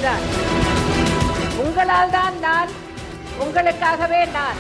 தான். உங்களால் தான் நான், உங்களுக்காகவே நான்.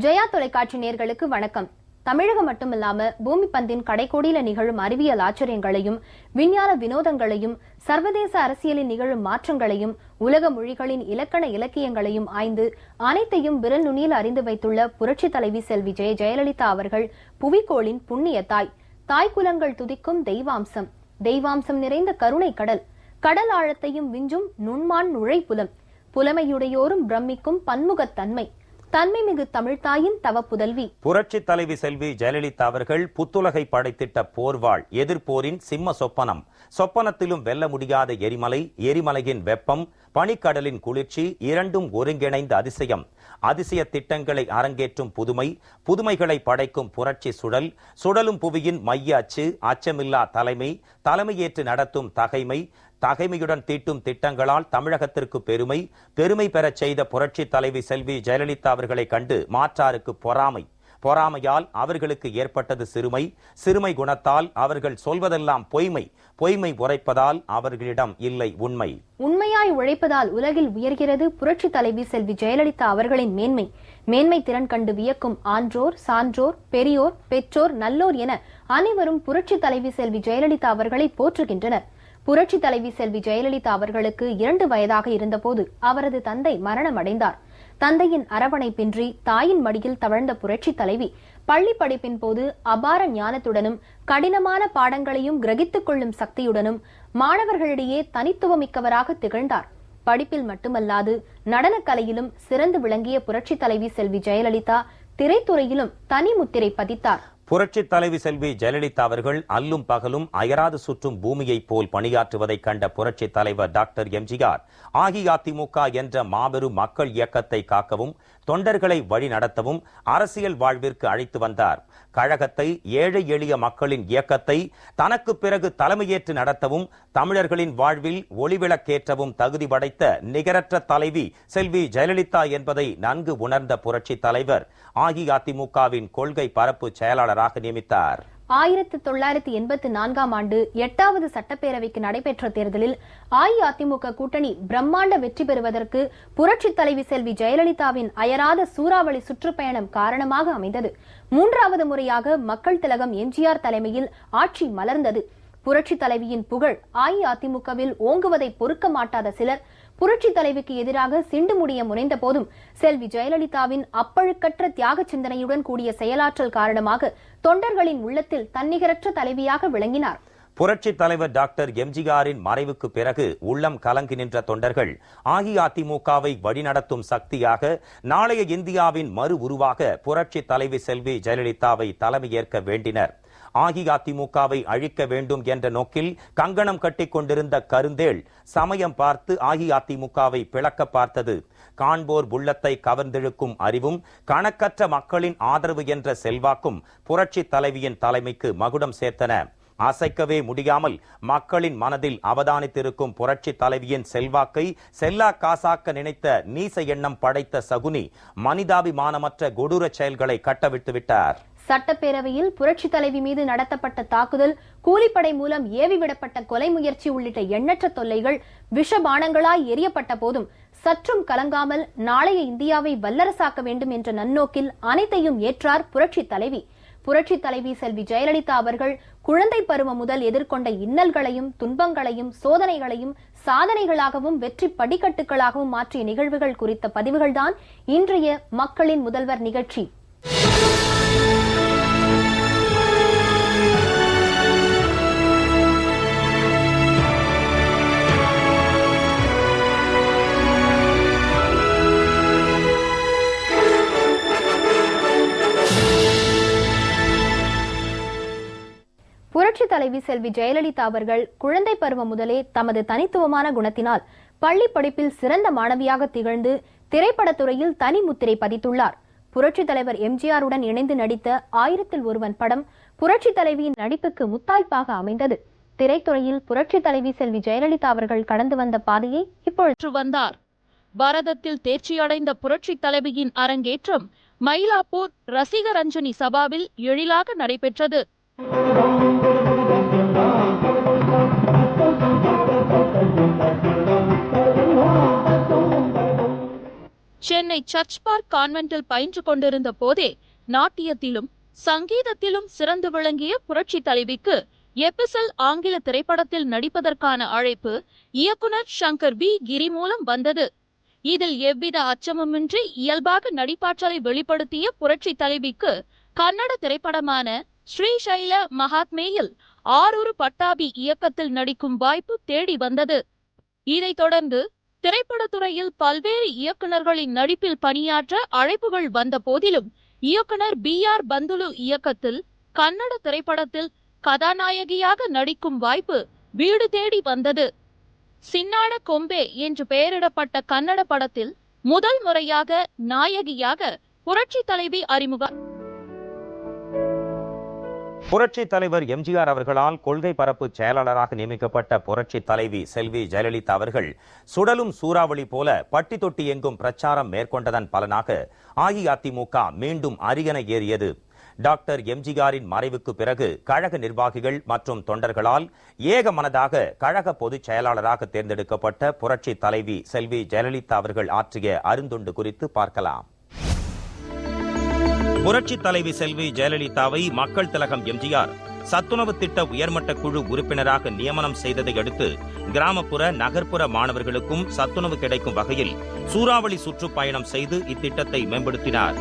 ஜெயா தொலைக்காட்சி நேயர்களுக்கு வணக்கம். தமிழகம் மட்டுமில்லாம பூமி பந்தின் கடைக்கோடியில நிகழும் அறிவியல் ஆச்சரியங்களையும் விஞ்ஞான வினோதங்களையும் சர்வதேச அரசியலில் நிகழும் மாற்றங்களையும் உலக மொழிகளின் இலக்கண இலக்கியங்களையும் ஆய்ந்து அனைத்தையும் விரல் நுனியில் அறிந்து வைத்துள்ள புரட்சி தலைவி செல்வி ஜெயலலிதா அவர்கள் புவிக்கோளின் புண்ணிய தாய். தாய்க்குலங்கள் துதிக்கும் தெய்வாம்சம், தெய்வாம்சம் நிறைந்த கருணை கடல், கடல் ஆழத்தையும் விஞ்சும் நுண்மான் நுழைப்புலம், புலமையுடையோரும் பிரமிக்கும் பன்முகத்தன்மை, தன்மை மிகு தமிழ்தாயின் தவ புதல்வி புரட்சி தலைவி செல்வி ஜெயலலிதா அவர்கள் புத்துலகை படைத்திட்ட போர்வாள், எதிர்போரின் சிம்ம சொப்பனம், சொப்பனத்திலும் வெல்ல முடியாத எரிமலை, எரிமலையின் வெப்பம், பனிக்கடலின் குளிர்ச்சி, இரண்டும் ஒருங்கிணைந்த அதிசயம், அதிசய திட்டங்களை அரங்கேற்றும் புதுமை, புதுமைகளை படைக்கும் புரட்சி சுழல், சுழலும் புவியின் மைய அச்சு, அச்சமில்லா தலைமை, தலைமையேற்று நடத்தும் தகைமை, தகைமையுடன் தீட்டும் திட்டங்களால் தமிழகத்திற்கு பெருமை, பெருமை பெறச் செய்த புரட்சி தலைவி செல்வி ஜெயலலிதா அவர்களை கண்டு மாற்றாருக்கு பொறாமை, பொறாமையால் அவர்களுக்கு ஏற்பட்டது சிறுமை, சிறுமை குணத்தால் அவர்கள் சொல்வதெல்லாம் பொய்மை, பொய்மை உரைப்பதால் அவர்களிடம் இல்லை உண்மை. உண்மையாய் உழைப்பதால் உலகில் உயர்கிறது புரட்சி தலைவி செல்வி ஜெயலலிதா அவர்களின் மேன்மை. மேன்மை திறன் கண்டு வியக்கும் ஆன்றோர், சான்றோர், பெரியோர், பெற்றோர், நல்லோர் என அனைவரும் புரட்சி தலைவி செல்வி ஜெயலலிதா அவர்களை போற்றுகின்றனர். புரட்சி தலைவி செல்வி ஜெயலலிதா அவர்களுக்கு 2 வயதாக இருந்தபோது அவரது தந்தை மரணம் அடைந்தார். தந்தையின் அரவணைப்பின்றி தாயின் மடியில் தவழ்ந்த புரட்சி தலைவி பள்ளி படிப்பின் போது அபார ஞானத்துடனும் கடினமான பாடங்களையும் கிரகித்துக் கொள்ளும் சக்தியுடனும் மாணவர்களிடையே தனித்துவமிக்கவராக திகழ்ந்தார். படிப்பில் மட்டுமல்லாது நடனக்கலையிலும் சிறந்து விளங்கிய புரட்சி தலைவி செல்வி ஜெயலலிதா திரைத்துறையிலும் தனி முத்திரை பதித்தார். புரட்சி தலைவி செல்வி ஜெயலலிதா அவர்கள் அல்லும் பகலும் அயராது சுற்றும் பூமியைப் போல் பணியாற்றுவதை கண்ட புரட்சி தலைவர் டாக்டர் எம்ஜிஆர் அஇஅதிமுக என்ற மாபெரும் மக்கள் இயக்கத்தை காக்கவும் தொண்டர்களை வழி நடத்தவும் அரசியல் வாழ்விற்கு அழைத்து வந்தார். கழகத்தை, ஏழை எளிய மக்களின் இயக்கத்தை தனக்கு பிறகு தலைமையேற்று நடத்தவும் தமிழர்களின் வாழ்வில் ஒளிவிளக்கேற்றவும் தகுதி படைத்த நிகரற்ற தலைவி செல்வி ஜெயலலிதா என்பதை நன்கு உணர்ந்த புரட்சி தலைவர் அஇஅதிமுகவின் கொள்கை பரப்பு செயலாளராக நியமித்தார். 1984ஆம் ஆண்டு 8வது சட்டப்பேரவைக்கு நடைபெற்ற தேர்தலில் அஇஅதிமுக கூட்டணி பிரம்மாண்ட வெற்றி பெறுவதற்கு புரட்சி தலைவி செல்வி ஜெயலலிதாவின் அயராத சூறாவளி சுற்றுப்பயணம் காரணமாக அமைந்தது. 3வது முறையாக மக்கள் திலகம் எம்ஜிஆர் தலைமையில் ஆட்சி மலர்ந்தது. புரட்சி தலைவியின் புகழ் அஇஅதிமுகவில் ஓங்குவதை பொறுக்க மாட்டாத சிலர் புரட்சி தலைவிக்கு எதிராக சிண்டு முடிய முனைந்த போதும் செல்வி ஜெயலலிதாவின் அப்பழுக்கற்ற தியாக சிந்தனையுடன் கூடிய செயலாற்றல் காரணமாக தொண்டர்களின் உள்ளத்தில் தன்னிகரற்ற தலைவியாக விளங்கினார். புரட்சி தலைவர் டாக்டர் எம்ஜிஆரின் மறைவுக்கு பிறகு உள்ளம் கலங்கி நின்ற தொண்டர்கள் அஇஅதிமுகவை வழிநடத்தும் சக்தியாக நாளைய இந்தியாவின் மறு உருவாக புரட்சி தலைவி செல்வி ஜெயலலிதாவை தலைமையேற்க வேண்டினர். அஇஅதிமுகவை அழிக்க வேண்டும் என்ற நோக்கில் கங்கணம் கட்டிக் கொண்டிருந்த கருந்தேள் சமயம் பார்த்து அஇஅதிமுகவை பிளக்க பார்த்தது. காண்போர் உள்ளத்தை கவர்ந்தெழுக்கும் அறிவும் கணக்கற்ற மக்களின் ஆதரவு என்ற செல்வாக்கும் புரட்சி தலைவியின் தலைமைக்கு மகுடம் சேர்த்தன. அசைக்கவே முடியாமல் மக்களின் மனதில் அவதானித்திருக்கும் புரட்சி தலைவியின் செல்வாக்கை செல்லா காசாக்க நினைத்த நீச எண்ணம் படைத்த சகுனி மனிதாபிமானமற்ற கொடூர செயல்களை கட்டவிட்டு விட்டார். சட்டப்பேரவையில் புரட்சி தலைவி மீது நடத்தப்பட்ட தாக்குதல், கூலிப்படை மூலம் ஏவிவிடப்பட்ட கொலை முயற்சி உள்ளிட்ட எண்ணற்ற தொல்லைகள் விஷபானங்களாய் எரியப்பட்ட போதும் சற்றும் கலங்காமல் நாளைய இந்தியாவை வல்லரசாக்க வேண்டும் என்ற நன்னோக்கில் அனைத்தையும் ஏற்றார் புரட்சி தலைவி. புரட்சி தலைவி செல்வி ஜெயலலிதா அவர்கள் குழந்தை பருவம் முதல் எதிர்கொண்ட இன்னல்களையும் துன்பங்களையும் சோதனைகளையும் சாதனைகளாகவும் வெற்றி படிக்கட்டுகளாகவும் மாற்றிய நிகழ்வுகள் குறித்த பதிவுகள்தான் இன்றைய மக்களின் முதல்வர் நிகழ்ச்சி. புரட்சி தலைவி செல்வி ஜெயலலிதா அவர்கள் குழந்தை பருவம் முதலே தமது தனித்துவமான குணத்தினால் பள்ளி படிப்பில் சிறந்த மாணவியாக திகழ்ந்து திரைப்படத்துறையில் தனி முத்திரை பதித்துள்ளார். புரட்சி தலைவர் எம்ஜிஆருடன் இணைந்து நடித்த 1000ல் ஒருவன் படம் புரட்சி தலைவியின் நடிப்புக்கு முத்தாய்ப்பாக அமைந்தது. திரைத்துறையில் புரட்சி தலைவி செல்வி ஜெயலலிதா அவர்கள் கடந்து வந்த பாதையை இப்பொழுது வந்தார். பாரதத்தில் தேர்ச்சியடைந்த புரட்சி தலைவியின் அரங்கேற்றம் மயிலாப்பூர் ரசிகரஞ்சனி சபாவில் எழிலாக நடைபெற்றது. சென்னை சர்ச் பார்க் கான்வென்ட்டில் பயின்று கொண்டிருந்த போதே நாட்டியத்திலும் சங்கீதத்திலும் சிறந்து விளங்கிய புரட்சி தலைவிக்கு எபிசல் ஆங்கில திரைப்படத்தில் நடிப்பதற்கான அழைப்பு இயக்குனர் சங்கர் வி கிரி மூலம் வந்தது. இதில் எவ்வித அச்சமுமின்றி இயல்பாக நடிப்பாற்றலை வெளிப்படுத்திய புரட்சி தலைவிக்கு கன்னட திரைப்படமான ஸ்ரீசைல மகாத்மேயில் ஆரூர் பட்டாபி இயக்கத்தில் நடிக்கும் வாய்ப்பு தேடி வந்தது. இதைத் தொடர்ந்து திரைப்படத்துறையில் பல்வேறு இயக்குநர்களின் நடிப்பில் பணியாற்ற அழைப்புகள் வந்த போதிலும் இயக்குனர் BR பந்துலு இயக்கத்தில் கன்னட திரைப்படத்தில் கதாநாயகியாக நடிக்கும் வாய்ப்பு வீடு தேடி வந்தது. சின்னாட கொம்பே என்று பெயரிடப்பட்ட கன்னட படத்தில் முதல் முறையாக நாயகியாக புரட்சி தலைவி அறிமுகம். புரட்சி தலைவர் எம்ஜிஆர் அவர்களால் கொள்கை பரப்பு செயலாளராக நியமிக்கப்பட்ட புரட்சி தலைவி செல்வி ஜெயலலிதா அவர்கள் சுடலும் சூறாவளி போல பட்டி தொட்டி எங்கும் பிரச்சாரம் மேற்கொண்டதன் பலனாக அஇஅதிமுக மீண்டும் அரியணை ஏறியது. டாக்டர் எம்ஜிஆரின் மறைவுக்கு பிறகு கழக நிர்வாகிகள் மற்றும் தொண்டர்களால் ஏகமனதாக கழக பொதுச் செயலாளராக தேர்ந்தெடுக்கப்பட்ட புரட்சி தலைவி செல்வி ஜெயலலிதா அவர்கள் ஆற்றிய அருந்தொண்டு குறித்து பார்க்கலாம். புரட்சி தலைவி செல்வி ஜெயலலிதாவை மக்கள் திலகம் எம்ஜிஆர் சத்துணவு திட்ட உயர்மட்ட குழு உறுப்பினராக நியமனம் செய்ததை அடுத்து கிராமப்புற நகர்ப்புற மாணவர்களுக்கும் சத்துணவு கிடைக்கும் வகையில் சூறாவளி சுற்றுப்பயணம் செய்து இத்திட்டத்தை மேம்படுத்தினார்.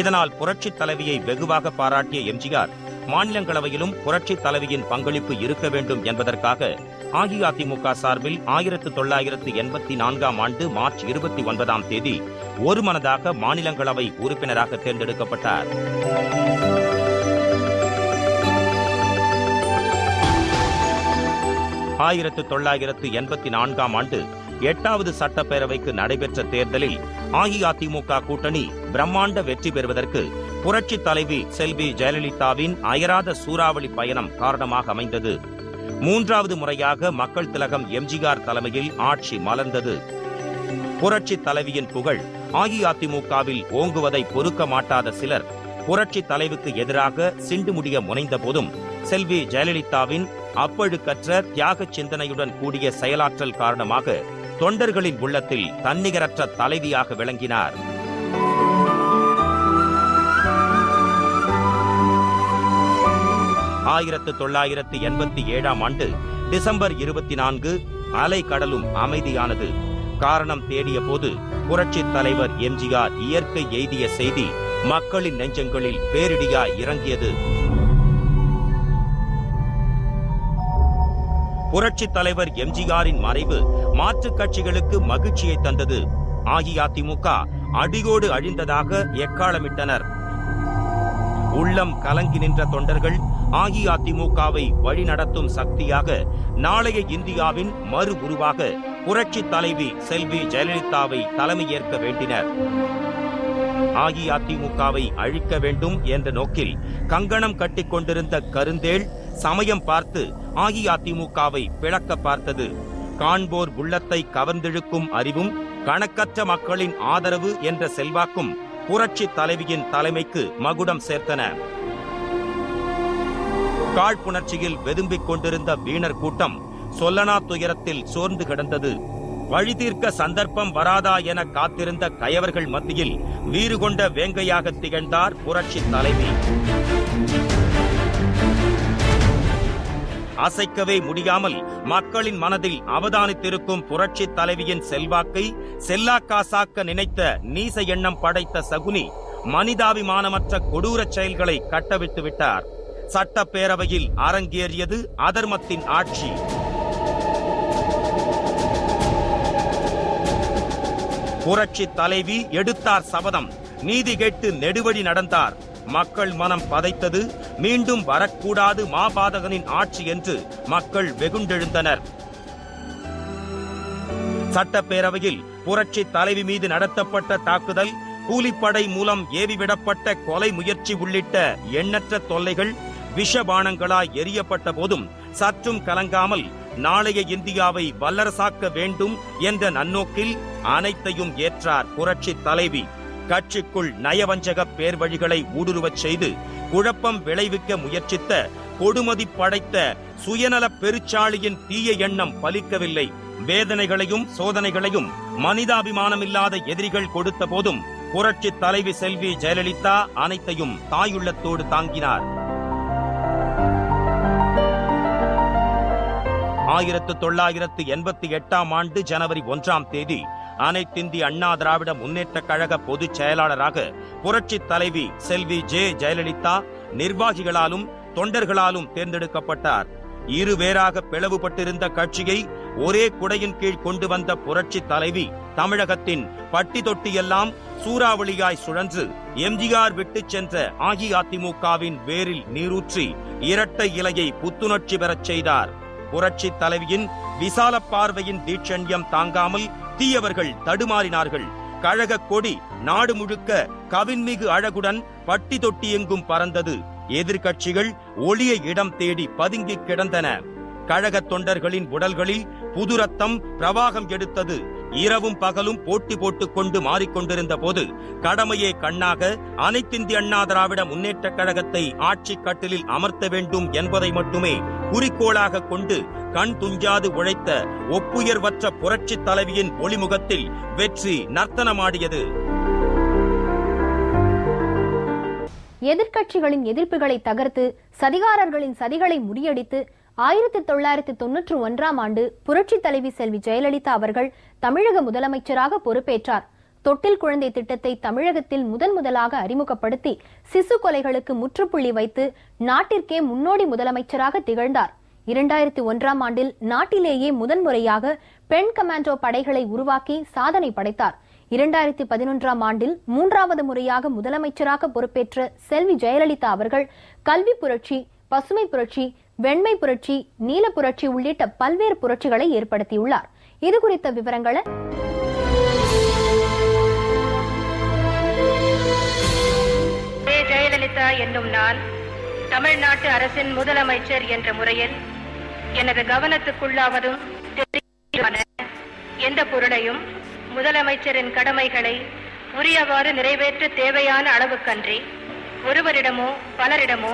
இதனால் புரட்சி தலைவியை வெகுவாக பாராட்டிய எம்ஜிஆர் மாநிலங்களவையிலும் புரட்சி தலைவியின் பங்களிப்பு இருக்க வேண்டும் என்பதற்காக அஇஅதிமுக சார்பில் 1984ஆம் ஆண்டு மார்ச் 29ஆம் தேதி ஒருமனதாக மாநிலங்களவை உறுப்பினராக தேர்ந்தெடுக்கப்பட்டார். ஆயிரத்து 1984ஆம் ஆண்டு 8வது சட்டப்பேரவைக்கு நடைபெற்ற தேர்தலில் அஇஅதிமுக கூட்டணி பிரம்மாண்ட வெற்றி பெறுவதற்கு புரட்சி தலைவி செல்வி ஜெயலலிதாவின் அயராத சூறாவளி பயணம் காரணமாக அமைந்தது. 3வது முறையாக மக்கள் திலகம் எம்ஜிஆர் தலைமையில் ஆட்சி மலர்ந்தது. புரட்சி தலைவியின் புகழ் அஇஅதிமுகவில் ஓங்குவதை பொறுக்க மாட்டாத சிலர் புரட்சி தலைவுக்கு எதிராக சிண்டு முடிய முனைந்த போதும் செல்வி ஜெயலலிதாவின் அப்பழுக்கற்ற தியாக சிந்தனையுடன் கூடிய செயலாற்றல் காரணமாக தொண்டர்களின் உள்ளத்தில் தன்னிகரற்ற தலைவியாக விளங்கினார். 1987ஆம் ஆண்டு டிசம்பர் 24 அலை கடலும் அமைதியானது. காரணம் தேடிய போது புரட்சி தலைவர் எம்ஜிஆர் இயற்கை எய்திய செய்தி மக்களின் நெஞ்சங்களில் பேரிடியாய் இறங்கியது. புரட்சி தலைவர் எம்ஜிஆரின் மறைவு மாற்றுக் கட்சிகளுக்கு மகிழ்ச்சியை தந்தது. அஇஅதிமுக அடியோடு அழிந்ததாக எக்காலமிட்டனர். உள்ளம் கலங்கி நின்ற தொண்டர்கள் அஇஅதிமுகவை வழிநடத்தும் சக்தியாக நாளைய இந்தியாவின் மறு உருவாக புரட்சி தலைவி செல்வி ஜெயலலிதாவை தலைமையேற்க வேண்டினர். அஇஅதிமுகவை அழிக்க வேண்டும் என்ற நோக்கில் கங்கணம் கட்டிக் கொண்டிருந்த கருந்தேள் சமயம் பார்த்து அஇஅதிமுகவை பிளக்க பார்த்தது. காண்போர் உள்ளத்தை கவர்ந்திழுக்கும் அறிவும் கணக்கற்ற மக்களின் ஆதரவு என்ற செல்வாக்கும் புரட்சி தலைவியின் தலைமைக்கு மகுடம் சேர்த்தன. காழ்ப்புணர்ச்சியில் வெதும்பிக் கொண்டிருந்த வீணர் கூட்டம் சொல்லனா துயரத்தில் சோர்ந்து கிடந்தது. வழி தீர்க்க சந்தர்ப்பம் வராதா என காத்திருந்த கயவர்கள் மத்தியில் வீறு கொண்ட வேங்கையாக திகழ்ந்தார் புரட்சி தலைவி. அசைக்கவே முடியாமல் மக்களின் மனதில் அவதானித்திருக்கும் புரட்சி தலைவியின் செல்வாக்கை செல்லாக்காசாக்க நினைத்த நீச எண்ணம் படைத்த சகுனி மனிதாபிமானமற்ற கொடூர செயல்களை கட்டவிட்டு விட்டார். சட்டப்பேரவையில் அரங்கேறியது அதர்மத்தின் ஆட்சி. புரட்சி தலைவி எடுத்தார் சபதம். நீதி கேட்டு நெடுவழி நடந்தார். மக்கள் மனம் பதைத்தது. மீண்டும் வரக்கூடாது மாபாதகனின் ஆட்சி என்று மக்கள் வெகுண்டெழுந்தனர். சட்டப்பேரவையில் புரட்சி தலைவி மீது நடத்தப்பட்ட தாக்குதல், கூலிப்படை மூலம் ஏவிவிடப்பட்ட கொலை முயற்சி உள்ளிட்ட எண்ணற்ற தொல்லைகள் விஷபானங்களாய் எரியப்பட்ட போதும் சற்றும் கலங்காமல் நாளைய இந்தியாவை வல்லரசாக்க வேண்டும் என்ற நன்னோக்கில் அனைத்தையும் ஏற்றார் புரட்சி தலைவி. கட்சிக்குள் நயவஞ்சக பேர்வழிகளை ஊடுருவச் செய்து குழப்பம் விளைவிக்க முயற்சித்த கொடுமதி படைத்த சுயநல பெருச்சாளியின் தீய எண்ணம் பலிக்கவில்லை. வேதனைகளையும் சோதனைகளையும் மனிதாபிமானமில்லாத எதிரிகள் கொடுத்த போதும் புரட்சி தலைவி செல்வி ஜெயலலிதா அனைத்தையும் தாயுள்ளத்தோடு தாங்கினார். 1988 ஆண்டு ஜனவரி 1ஆம் தேதி அனைத்திந்திய அண்ணா திராவிட முன்னேற்ற கழக பொதுச் செயலாளராக புரட்சி தலைவி செல்வி ஜெயலலிதா நிர்வாகிகளாலும் தொண்டர்களாலும் தேர்ந்தெடுக்கப்பட்டார். இருவேறாக பிளவுபட்டிருந்த கட்சியை ஒரே குடையின் கீழ் கொண்டு வந்த புரட்சி தலைவி தமிழகத்தின் பட்டி தொட்டியெல்லாம் சூறாவளியாய் சுழன்று எம்ஜிஆர் விட்டு சென்ற அஇஅதிமுகவின் வேரில் நீரூற்றி இரட்டை இலையை புத்துணர்ச்சி பெறச் செய்தார். புரட்சி தலைவியின் விசால பார்வையின் தீட்சண்யம் தாங்காமல் தீயவர்கள் தடுமாறினார்கள். கழக கொடி நாடு முழுக்க கவின்மிகு அழகுடன் பட்டி தொட்டி எங்கும் பறந்தது. எதிர்கட்சிகள் ஒளிய இடம் தேடி பதுங்கி கிடந்தன. கழக தொண்டர்களின் உடல்களில் புது ரத்தம் பிரவாகம் எடுத்தது. இரவும் பகலும் போட்டி போட்டுக் கொண்டு மாறிக்கொண்டிருந்த போது கடமையே கண்ணாக அனைத்திந்திய அண்ணா திராவிட முன்னேற்ற கழகத்தை ஆட்சி கட்டிலில் அமர்த்த வேண்டும் என்பதை மட்டுமே குறிக்கோளாக கொண்டு கண் துஞ்சாது உழைத்த ஒப்புயர்வற்ற புரட்சி தலைவியின் ஒளிமுகத்தில் வெற்றி நர்த்தனமாடியது. எதிர்க்கட்சிகளின் எதிர்ப்புகளை தகர்த்து சதிகாரர்களின் சதிகளை முறியடித்து 1991ஆம் ஆண்டு புரட்சி தலைவி செல்வி ஜெயலலிதா அவர்கள் தமிழக முதலமைச்சராக பொறுப்பேற்றார். தொட்டில் குழந்தை திட்டத்தை தமிழகத்தில் முதலாக அறிமுகப்படுத்தி சிசு கொலைகளுக்கு முற்றுப்புள்ளி வைத்து நாட்டிற்கே முன்னோடி முதலமைச்சராக திகழ்ந்தார். 2001ஆம் ஆண்டில் நாட்டிலேயே முதன்முறையாக பெண் கமாண்டோ படைகளை உருவாக்கி சாதனை படைத்தார். 2011ஆம் ஆண்டில் 3வது முறையாக முதலமைச்சராக பொறுப்பேற்ற செல்வி ஜெயலலிதா அவர்கள் கல்வி புரட்சி, பசுமை புரட்சி, வெண்மை புரட்சி, நீல புரட்சி உள்ளிட்ட பல்வேறு புரட்சிகளை ஏற்படுத்தியுள்ளார். இது குறித்த விவரங்களை ஜெயலலிதா என்னும் நான் தமிழ்நாட்டு அரசின் முதலமைச்சர் என்ற முறையில் எனது கவனத்துக்குள்ளாவதும் எந்த பொருளையும் முதலமைச்சரின் கடமைகளை உரியவாறு நிறைவேற்ற தேவையான அளவுக்கன்றி ஒருவரிடமோ பலரிடமோ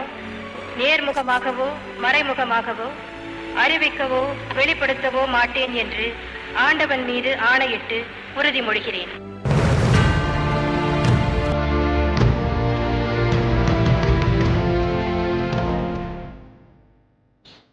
நேர்முகமாகவோ மறைமுகமாகவோ அறிவிக்கவோ வெளிப்படுத்தவோ மாட்டேன் என்று ஆண்டவன் மீது ஆணையிட்டு உறுதிமொழிகிறேன்.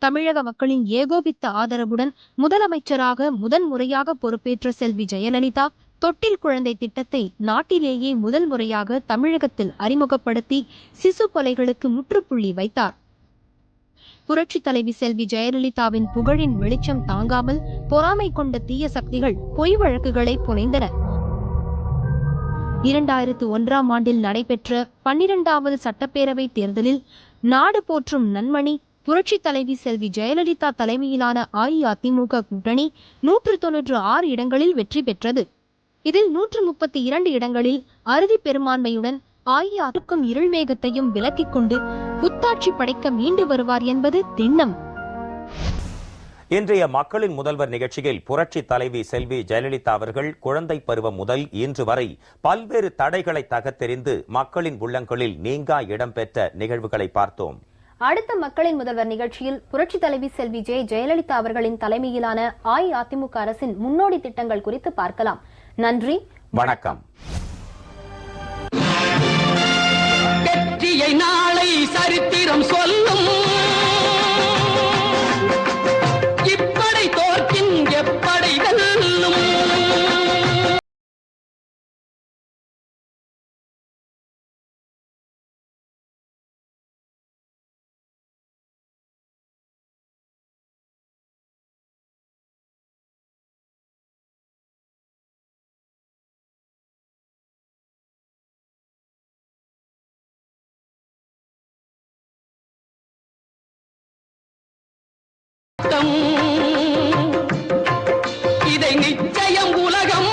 தமிழக மக்களின் ஏகோபித்த ஆதரவுடன் முதலமைச்சராக முதன்முறையாக பொறுப்பேற்ற செல்வி ஜெயலலிதா தொட்டில் குழந்தை திட்டத்தை நாட்டிலேயே முதல் முறையாக தமிழகத்தில் அறிமுகப்படுத்தி சிசு கொலைகளுக்கு முற்றுப்புள்ளி வைத்தார். புரட்சி தலைவி செல்வி ஜெயலலிதாவின் புகழின் வெளிச்சம் தாங்காமல் பொறாமை கொண்ட தீய சக்திகள் பொய் வழக்குகளை புனைந்தன. 2001ஆம் ஆண்டில் நடைபெற்ற 12வது சட்டப்பேரவை தேர்தலில் நாடு போற்றும் நன்மணி புரட்சி தலைவி செல்வி ஜெயலலிதா தலைமையிலான அஇஅதிமுக கூட்டணி 196 இடங்களில் வெற்றி பெற்றது. இதில் 132 இடங்களில் அறுதி பெரும்பான்மையுடன் அஇஅதிமுக இருள் மேகத்தையும் விலக்கிக் கொண்டு புத்தாட்சி படைக்க மீண்டு வருவார் என்பது திண்ணம். இன்றைய மக்களின் முதல்வர் நிகழ்ச்சியில் புரட்சி தலைவி செல்வி ஜெயலலிதா அவர்கள் குழந்தை பருவம் முதல் இன்று வரை பல்வேறு தடைகளை தகர்த்தெறிந்து மக்களின் உள்ளங்களில் நீங்கா இடம்பெற்ற நிகழ்வுகளை பார்த்தோம். அடுத்த மக்களின் முதல்வர் நிகழ்ச்சியில் புரட்சி தலைவி செல்வி ஜெயலலிதா அவர்களின் தலைமையிலான அஇஅதிமுக அரசின் முன்னோடி திட்டங்கள் குறித்து பார்க்கலாம். நன்றி, வணக்கம். வெற்றியை நாளை சரித்திரம் சொல்லும், இப்படை தோற்கின் எப்படை வெல்லும். இதை நிச்சயம் உலகம்